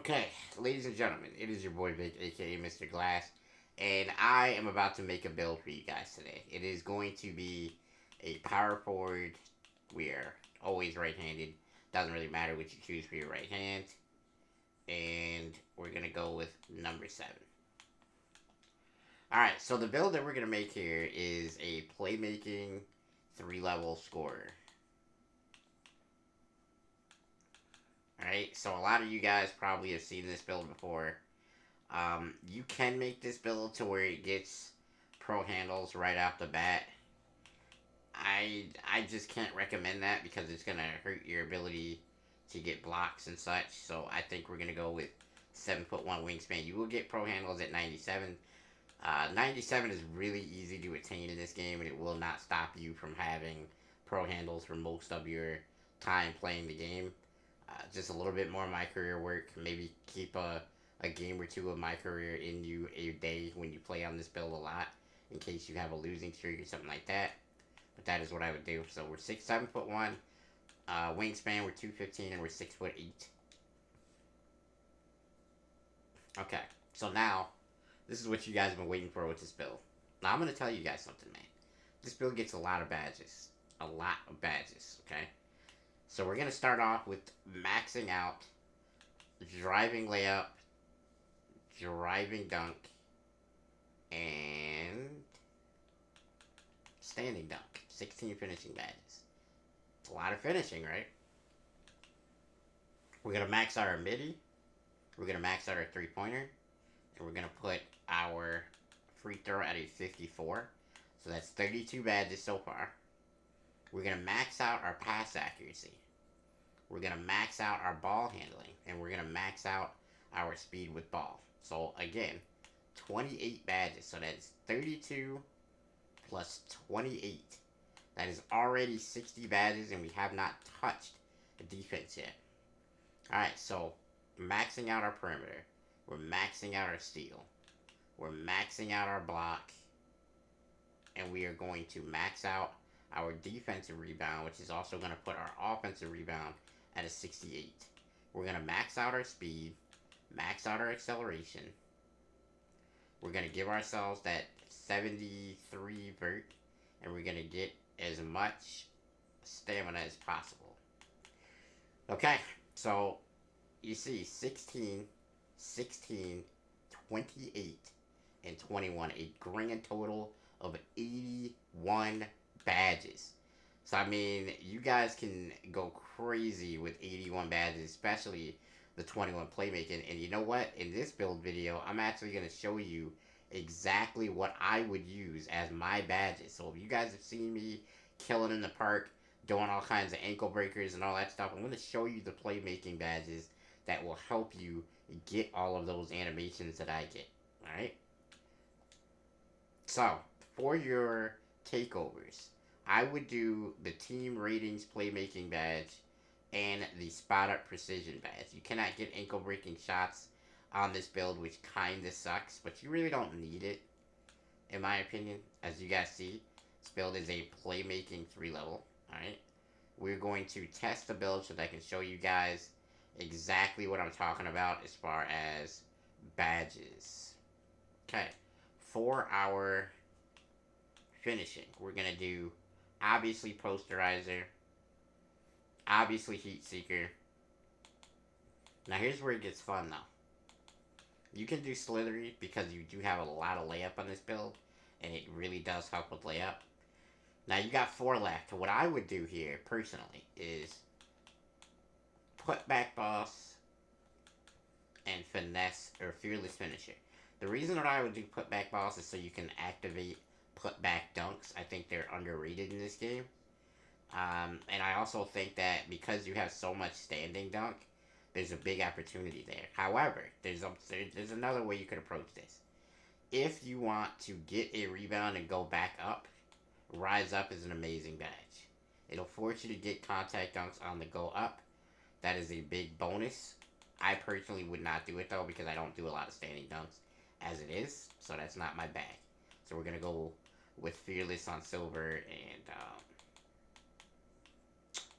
Okay, ladies and gentlemen, it is your boy Vic, aka Mr. Glass, and I am about to make a build for you guys today. It is going to be a power forward. We are always right-handed. Doesn't really matter what you choose for your right hand. And we're gonna go with number 7. Alright, so the build that we're gonna make here is a playmaking 3-level scorer. Alright, so a lot of you guys probably have seen this build before. You can make this build to where it gets pro handles right off the bat. I just can't recommend that because it's gonna hurt your ability to get blocks and such. So I think we're gonna go with 7'1" wingspan. You will get pro handles at 97. 97 is really easy to attain in this game, and it will not stop you from having pro handles for most of your time playing the game. Just a little bit more of my career work. Maybe keep a game or two of my career in you a day when you play on this build a lot, in case you have a losing streak or something like that. But that is what I would do. So we're 7'1", wingspan we're 215, and we're 6'8". Okay, so now this is what you guys have been waiting for with this build. Now I'm gonna tell you guys something, man. This build gets a lot of badges, okay? So we're gonna start off with maxing out driving layup, driving dunk, and standing dunk. 16 finishing badges. It's a lot of finishing, right? We're gonna max out our midi. We're gonna max out our 3-pointer, and we're gonna put our free throw at a 54. So that's 32 badges so far. We're gonna max out our pass accuracy. We're gonna max out our ball handling, and we're gonna max out our speed with ball. So again, 28 badges. So that's 32 plus 28. That is already 60 badges, and we have not touched the defense yet. Alright, so maxing out our perimeter. We're maxing out our steal. We're maxing out our block. And we are going to max out our defensive rebound, which is also going to put our offensive rebound at a 68. We're going to max out our speed, max out our acceleration. We're going to give ourselves that 73 vert, and we're going to get as much stamina as possible. Okay, so you see 16, 16, 28, and 21. A grand total of 81 badges. So, I mean, you guys can go crazy with 81 badges, especially the 21 playmaking. And you know what? In this build video, I'm actually going to show you exactly what I would use as my badges. So, if you guys have seen me killing in the park, doing all kinds of ankle breakers and all that stuff, I'm going to show you the playmaking badges that will help you get all of those animations that I get. Alright? So, for your takeovers, I would do the team ratings playmaking badge and the spot up precision badge. You cannot get ankle breaking shots on this build, which kinda sucks, but you really don't need it, in my opinion. As you guys see, this build is a playmaking 3-level. Alright? We're going to test the build so that I can show you guys exactly what I'm talking about as far as badges. Okay. For our finishing, we're going to do obviously posterizer, obviously heat seeker. Now here's where it gets fun though. You can do slithery because you do have a lot of layup on this build, and it really does help with layup. Now you got 4 left. What I would do here personally is put back boss and finesse or fearless finisher. The reason that I would do put back boss is so you can activate put back dunks. I think they're underrated in this game. And I also think that because you have so much standing dunk, there's a big opportunity there. However, there's another way you could approach this. If you want to get a rebound and go back up, rise up is an amazing badge. It'll force you to get contact dunks on the go up. That is a big bonus. I personally would not do it though because I don't do a lot of standing dunks as it is, so that's not my bag. So we're gonna go with fearless on silver and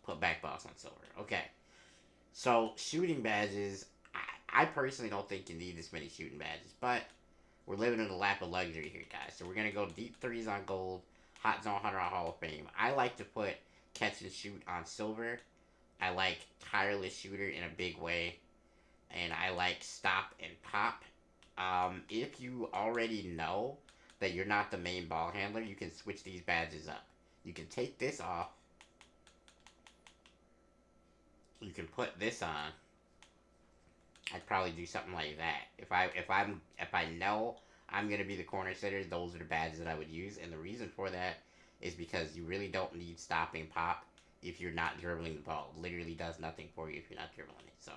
put back boss on silver. Okay. So shooting badges, I personally don't think you need this many shooting badges, but we're living in a lap of luxury here, guys. So we're gonna go deep threes on gold, hot zone hunter on Hall of Fame. I like to put catch and shoot on silver. I like tireless shooter in a big way, and I like stop and pop. If you already know that you're not the main ball handler, you can switch these badges up. You can take this off. You can put this on. I'd probably do something like that. If I know I'm gonna be the corner sitter, those are the badges that I would use. And the reason for that is because you really don't need stopping pop if you're not dribbling the ball. It literally does nothing for you if you're not dribbling it. So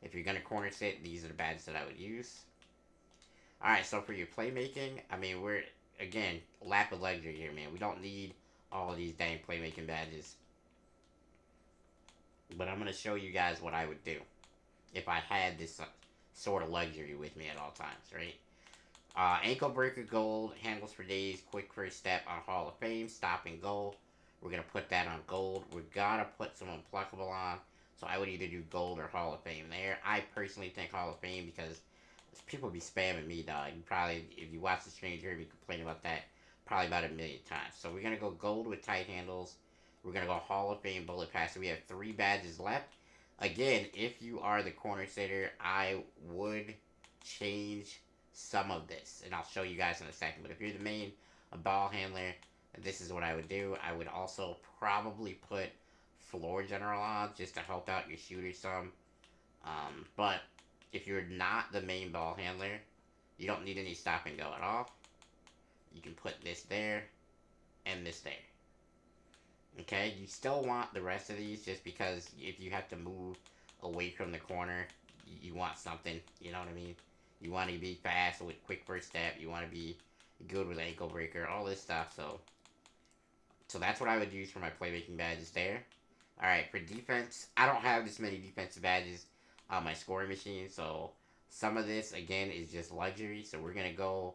if you're gonna corner sit, these are the badges that I would use. Alright, so for your playmaking, I mean we're again lap of luxury here, man. We don't need all of these dang playmaking badges. But I'm gonna show you guys what I would do if I had this sort of luxury with me at all times, right? Ankle breaker gold, handles for days, quick first step on Hall of Fame, stop and go. We're gonna put that on gold. We're gonna put some unpluckable on. So I would either do gold or Hall of Fame there. I personally think Hall of Fame because people be spamming me, dog. You probably, if you watch the stream, you heard me complain about that probably about a million times. So we're gonna go gold with tight handles. We're gonna go Hall of Fame bullet passer. We have 3 badges left. Again, if you are the corner sitter, I would change some of this, and I'll show you guys in a second. But if you're the main ball handler, this is what I would do. I would also probably put floor general on just to help out your shooter some. But if you're not the main ball handler, you don't need any stop and go at all. You can put this there and this there. Okay, you still want the rest of these just because if you have to move away from the corner, you want something, you know what I mean? You want to be fast with quick first step, you want to be good with ankle breaker, all this stuff, so that's what I would use for my playmaking badges there. Alright, for defense, I don't have this many defensive badges on my scoring machine, so some of this, again, is just luxury, so we're going to go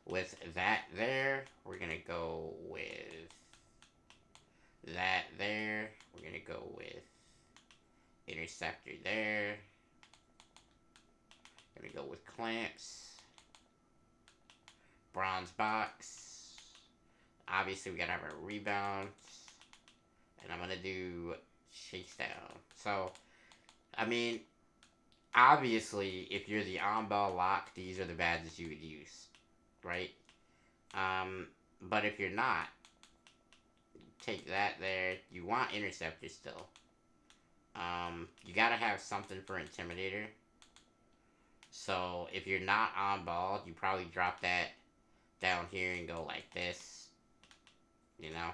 with that there. We're going to go with that there. We're going to go with interceptor there. We're going to go with clamps. Bronze box. Obviously, we got to have a rebound. And I'm going to do chase down. So, I mean, obviously, if you're the on-ball lock, these are the badges you would use, right? But if you're not, take that there. You want interceptor still. You gotta have something for intimidator. So if you're not on ball, you probably drop that down here and go like this. You know?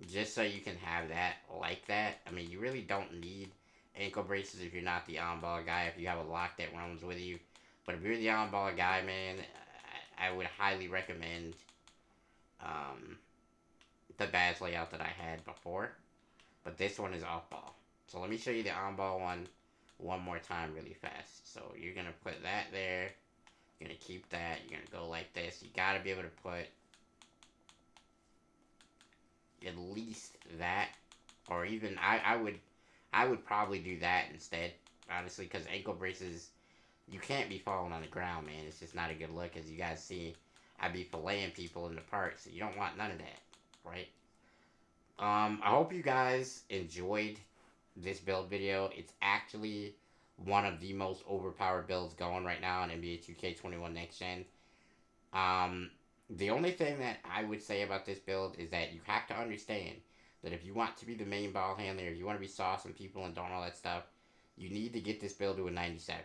Just so you can have that like that. I mean, you really don't need ankle braces if you're not the on-ball guy, if you have a lock that runs with you. But if you're the on-ball guy, man, I would highly recommend the badge layout that I had before. But this one is off-ball. So let me show you the on-ball one more time really fast. So you're going to put that there. You're going to keep that. You're going to go like this. You got to be able to put at least that. Or even, I would probably do that instead, honestly, because ankle braces, you can't be falling on the ground, man. It's just not a good look. As you guys see, I'd be filleting people in the park, so you don't want none of that, right? I hope you guys enjoyed this build video. It's actually one of the most overpowered builds going right now in NBA 2K21 Next Gen. The only thing that I would say about this build is that you have to understand that if you want to be the main ball handler, if you want to be saucing people and doing all that stuff, you need to get this build to a 97.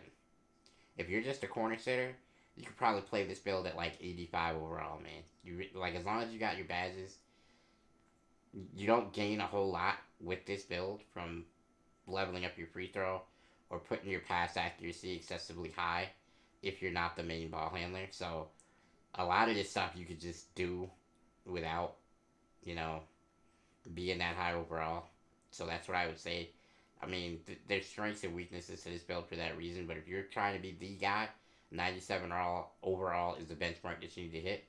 If you're just a corner sitter, you could probably play this build at like 85 overall, man. Like, as long as you got your badges, you don't gain a whole lot with this build from leveling up your free throw or putting your pass accuracy excessively high if you're not the main ball handler. So a lot of this stuff you could just do without, you know, being that high overall. So that's what I would say. I mean, there's strengths and weaknesses to this build for that reason, but if you're trying to be the guy, 97 overall is the benchmark that you need to hit.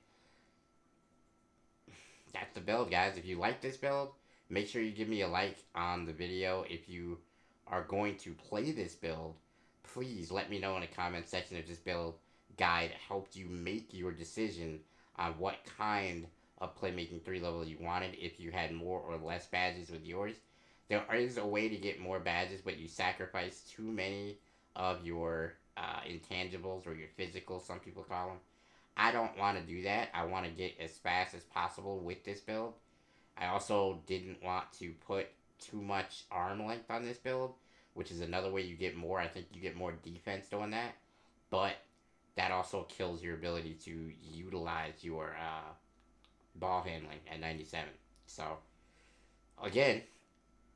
That's the build, guys. If you like this build, make sure you give me a like on the video. If you are going to play this build, please let me know in the comment section if this build guide helped you make your decision on what kind of playmaking 3 level you wanted, if you had more or less badges with yours. There is a way to get more badges, but you sacrifice too many of your intangibles, or your physicals, some people call them. I don't want to do that. I want to get as fast as possible with this build. I also didn't want to put too much arm length on this build, which is another way you get more. I think you get more defense doing that, but that also kills your ability to utilize your ball handling at 97. So, again,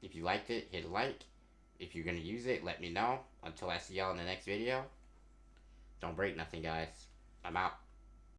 if you liked it, hit a like. If you're going to use it, let me know. Until I see y'all in the next video, don't break nothing, guys. I'm out.